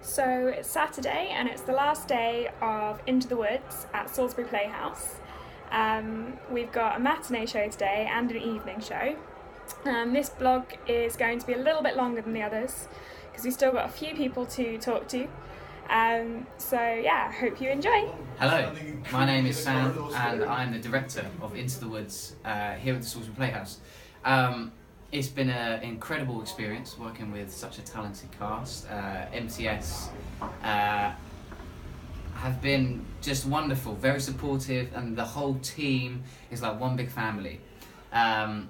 So it's Saturday and it's the last day of Into the Woods at Salisbury Playhouse. We've got a matinee show today and an evening show. This blog is going to be a little bit longer than the others because we've still got a few people to talk to. So yeah, hope you enjoy. Hello, my name is Sam and I'm the director of Into the Woods here at the Salisbury Playhouse. It's been an incredible experience working with such a talented cast. MTS have been just wonderful, very supportive, and the whole team is like one big family. Yeah,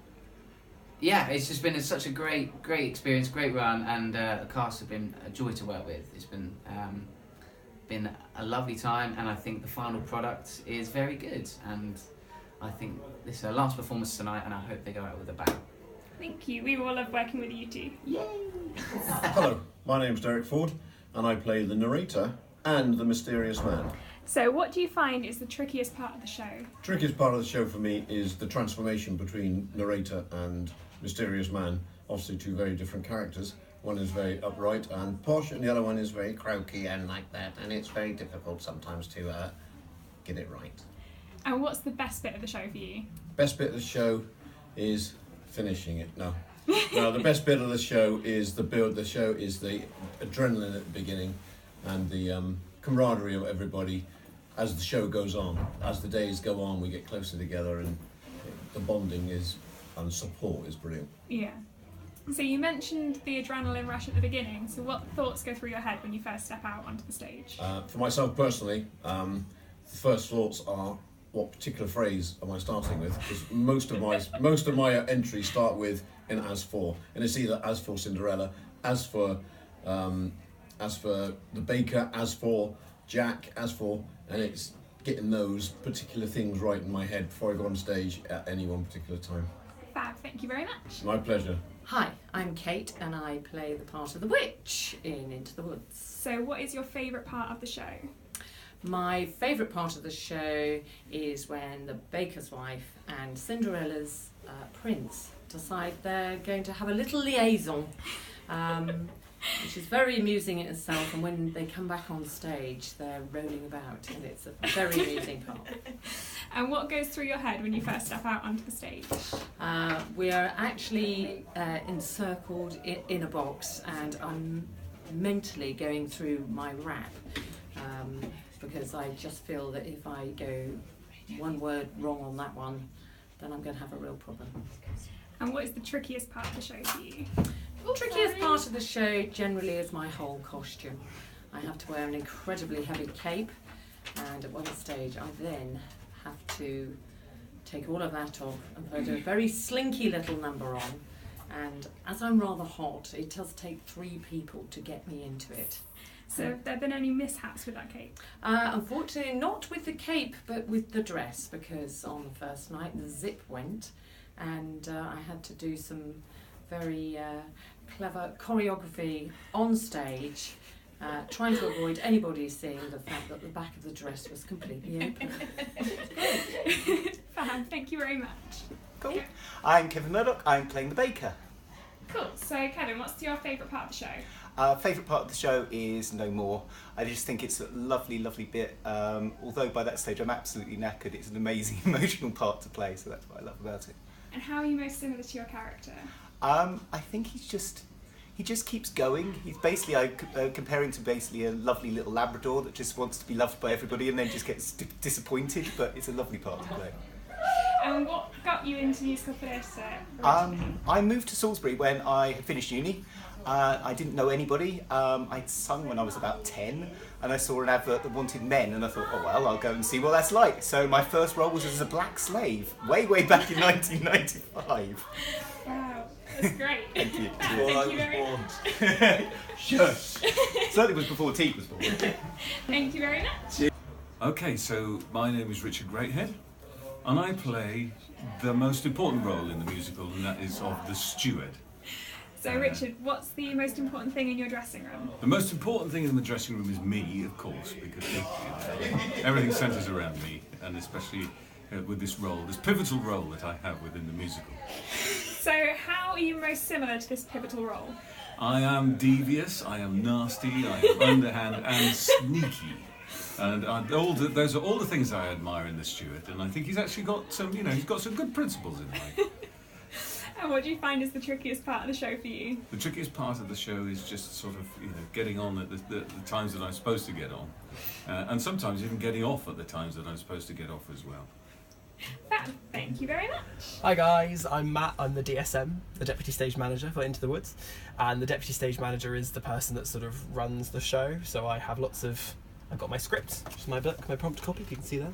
it's just been such a great experience, great run, and the cast have been a joy to work with. It's been a lovely time, and I think the final product is very good. And I think this is our last performance tonight, and I hope they go out with a bang. Thank you. We all love working with you two. Yay! Hello, my name's Derrick Ford, and I play the narrator and the mysterious man. So what do you find is the trickiest part of the show? Trickiest part of the show for me is the transformation between narrator and mysterious man. Obviously two very different characters. One is very upright and posh, and the other one is very croaky and like that, and it's very difficult sometimes to get it right. And what's the best bit of the show for you? Best bit of the show is finishing it. No, the best bit of the show is the build. The show is the adrenaline at the beginning and the camaraderie of everybody as the show goes on. As the days go on, we get closer together, and the bonding and support is brilliant. Yeah. So you mentioned the adrenaline rush at the beginning, so what thoughts go through your head when you first step out onto the stage? For myself personally, the first thoughts are, what particular phrase am I starting with? Because most of my entries start with in as for, and it's either as for Cinderella, as for the baker, as for Jack, as for, and it's getting those particular things right in my head before I go on stage at any one particular time. Fab, thank you very much. My pleasure. Hi, I'm Kate and I play the part of the witch in Into the Woods. So what is your favourite part of the show? My favourite part of the show is when the baker's wife and Cinderella's prince decide they're going to have a little liaison, which is very amusing in itself, and when they come back on stage they're rolling about, and it's a very amusing part. And what goes through your head when you first step out onto the stage? We are actually encircled in a box, and I'm mentally going through my rap. Because I just feel that if I go one word wrong on that one, then I'm going to have a real problem. And what is the trickiest part of the show for you? The trickiest part of the show generally is my whole costume. I have to wear an incredibly heavy cape, and at one stage I then have to take all of that off and put a very slinky little number on. And as I'm rather hot, it does take 3 people to get me into it. So have there been any mishaps with that cape? Unfortunately not with the cape, but with the dress, because on the first night the zip went, and I had to do some very clever choreography on stage, trying to avoid anybody seeing the fact that the back of the dress was completely open. Fab, thank you very much. Cool. I'm Kevin Murdoch, I'm playing the baker. Cool, so Kevin, what's your favourite part of the show? Favourite part of the show is No More. I just think it's a lovely bit. Although by that stage I'm absolutely knackered, it's an amazing emotional part to play, so that's what I love about it. And how are you most similar to your character? I think he just keeps going. He's basically, I compare him to basically a lovely little Labrador that just wants to be loved by everybody and then just gets disappointed, but it's a lovely part to play. And what got you into musical theatre? I moved to Salisbury when I had finished uni. I didn't know anybody. I'd sung when I was about 10, and I saw an advert that wanted men, and I thought, oh well, I'll go and see what that's like. So my first role was as a black slave, way back in 1995. Wow, that's great. Thank you. Thank you very much. Sure. Certainly was before Teague was born. Thank you very much. Okay, so my name is Richard Greathead, and I play the most important role in the musical, and that is of the steward. So Richard, what's the most important thing in your dressing room? The most important thing in the dressing room is me, of course, because everything centres around me, and especially with this role, this pivotal role that I have within the musical. So how are you most similar to this pivotal role? I am devious, I am nasty, I am underhand and sneaky. And those are all the things I admire in the Steward, and I think he's actually got some, he's got some good principles in life. And what do you find is the trickiest part of the show for you? The trickiest part of the show is just sort of, getting on at the times that I'm supposed to get on, and sometimes even getting off at the times that I'm supposed to get off as well. Fab, thank you very much. Hi guys, I'm Matt. I'm the DSM, the Deputy Stage Manager for Into the Woods, and the Deputy Stage Manager is the person that sort of runs the show. So I have I've got my script, which is my book, my prompt copy, if you can see there,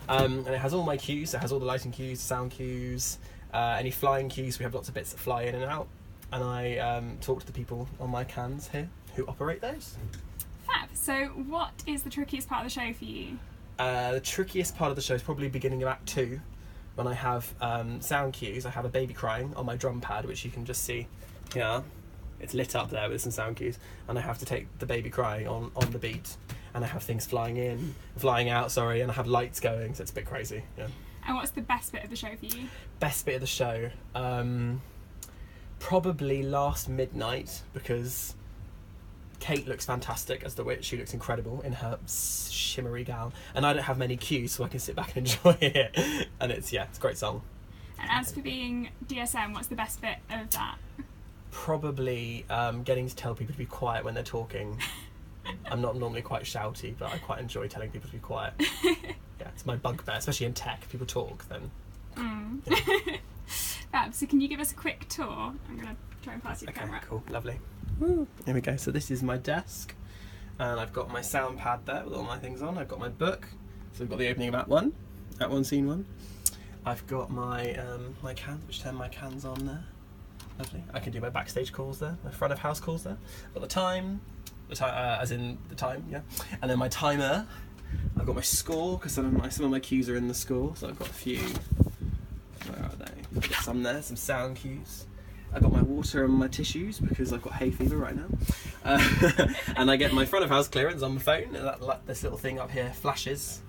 and it has all my cues. It has all the lighting cues, sound cues, any flying cues. We have lots of bits that fly in and out, and I talk to the people on my cans here who operate those. Fab. So what is the trickiest part of the show for you? The trickiest part of the show is probably beginning of Act 2, when I have sound cues. I have a baby crying on my drum pad, which you can just see here. It's lit up there with some sound cues, and I have to take the baby crying on the beat, and I have things flying out, and I have lights going, so it's a bit crazy. Yeah. And what's the best bit of the show for you? Best bit of the show? Probably last midnight, because Kate looks fantastic as the witch. She looks incredible in her shimmery gown, and I don't have many cues, so I can sit back and enjoy it. And it's a great song. And as for being DSM, what's the best bit of that? Probably getting to tell people to be quiet when they're talking. I'm not normally quite shouty, but I quite enjoy telling people to be quiet. Yeah, it's my bugbear, especially in tech. If people talk, then. Yeah. Fab, so can you give us a quick tour? I'm going to try and pass you the camera. Cool, lovely. Woo. Here we go. So this is my desk, and I've got my sound pad there with all my things on. I've got my book. So I've got the opening of Act 1, Scene 1. I've got my my cans, which turn my cans on there. Lovely. I can do my backstage calls there, my front of house calls there. I've got the time, as in the time, yeah. And then my timer. I've got my score, because some of my cues are in the score. So I've got a few. Where are they? I've got some there, some sound cues. I've got my water and my tissues because I've got hay fever right now. And I get my front of house clearance on my phone, and this little thing up here flashes.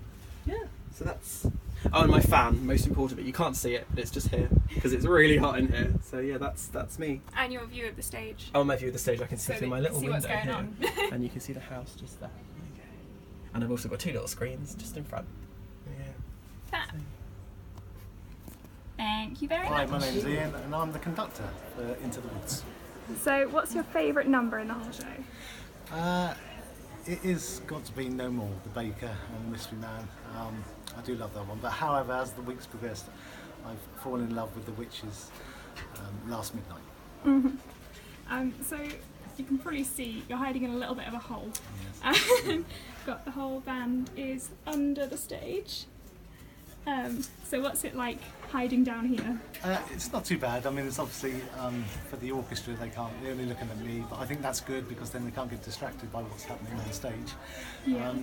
Yeah, so that's... Oh, and my fan, most important, but you can't see it, but it's just here because it's really hot in here. So yeah, that's me. And your view of the stage. Oh, my view of the stage, I can see so through my little window what's going here. on. And you can see the house just there. Okay. And I've also got 2 little screens just in front. Yeah. Fab. Thank you very Hi, much. my name's Ian and I'm the conductor for Into the Woods. So what's your favourite number in the whole show? It is got to be No More, the Baker and the Mystery Man. I do love that one, but however, as the weeks progressed, I've fallen in love with the Witches last midnight. Mm-hmm. So you can probably see you're hiding in a little bit of a hole. Yes. Got the whole band is under the stage. So what's it like hiding down here? It's not too bad. I mean, it's obviously for the orchestra they're only looking at me, but I think that's good because then they can't get distracted by what's happening on stage. Yeah.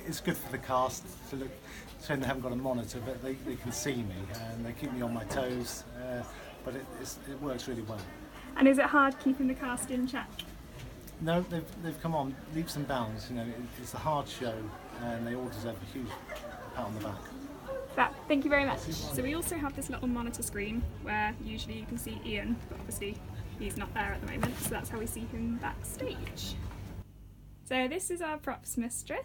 It's good for the cast to look, so they haven't got a monitor, but they can see me and they keep me on my toes. But it works really well. And is it hard keeping the cast in check? No, they've come on leaps and bounds. It's a hard show, and they all deserve a huge pat on the back. Thank you very much. So we also have this little monitor screen where usually you can see Ian, but obviously he's not there at the moment, so that's how we see him backstage. So this is our props mistress.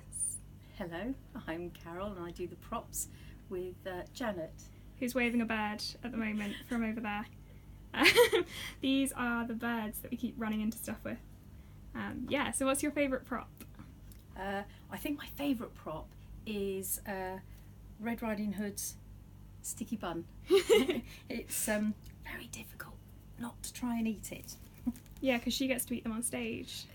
Hello, I'm Carol and I do the props with Janet. Who's waving a bird at the moment from over there. These are the birds that we keep running into stuff with. So what's your favourite prop? I think my favourite prop is Red Riding Hood's sticky bun. It's very difficult not to try and eat it. Yeah, because she gets to eat them on stage.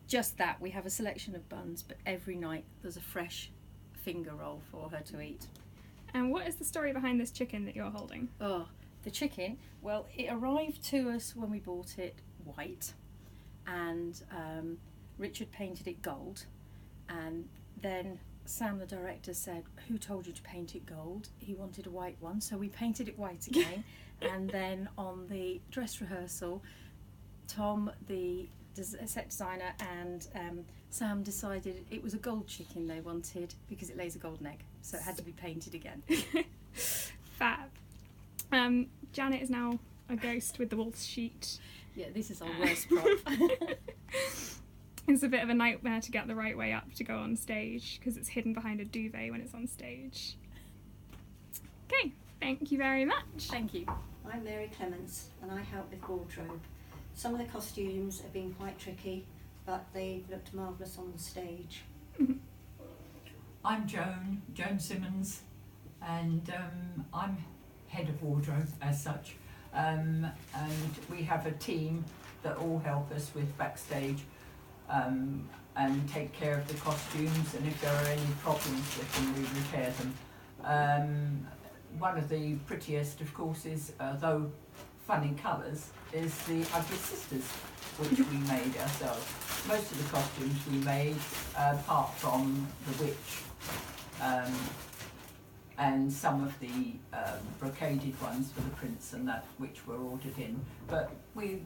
Just that, we have a selection of buns, but every night there's a fresh finger roll for her to eat. And what is the story behind this chicken that you're holding? Oh, the chicken, well, it arrived to us when we bought it white, and Richard painted it gold, and then Sam, the director, said, "Who told you to paint it gold?" He wanted a white one, so we painted it white again. And then on the dress rehearsal, Tom, the set designer, and Sam decided it was a gold chicken they wanted because it lays a golden egg, so it had to be painted again. Fab. Janet is now a ghost with the wolf sheet. Yeah, this is our worst prop. It's a bit of a nightmare to get the right way up to go on stage because it's hidden behind a duvet when it's on stage. Okay, thank you very much. Thank you. I'm Mary Clements and I help with wardrobe. Some of the costumes have been quite tricky, but they've looked marvellous on the stage. I'm Joan Simmons, and I'm head of wardrobe as such. And we have a team that all help us with backstage and take care of the costumes, and if there are any problems with them, we repair them. One of the prettiest, of course, is, though fun in colours, is the Ugly Sisters, which we made ourselves. Most of the costumes we made, apart from the witch, and some of the brocaded ones for the prince and that, which were ordered in. But we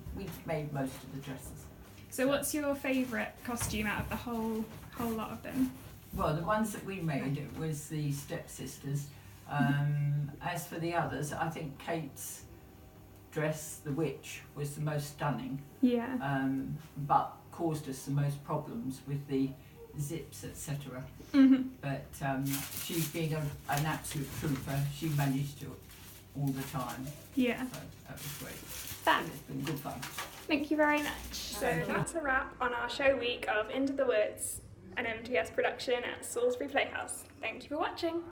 made most of the dresses. So what's your favourite costume out of the whole lot of them? Well, the ones that we made, it was the stepsisters. As for the others, I think Kate's dress, the witch, was the most stunning. Yeah. But caused us the most problems with the zips, etc. But she being an absolute trooper, she managed to all the time. Yeah. So that was great. Fab. It's been good fun. Thank you very much. So that's a wrap on our show week of Into the Woods, an MTS production at Salisbury Playhouse. Thank you for watching.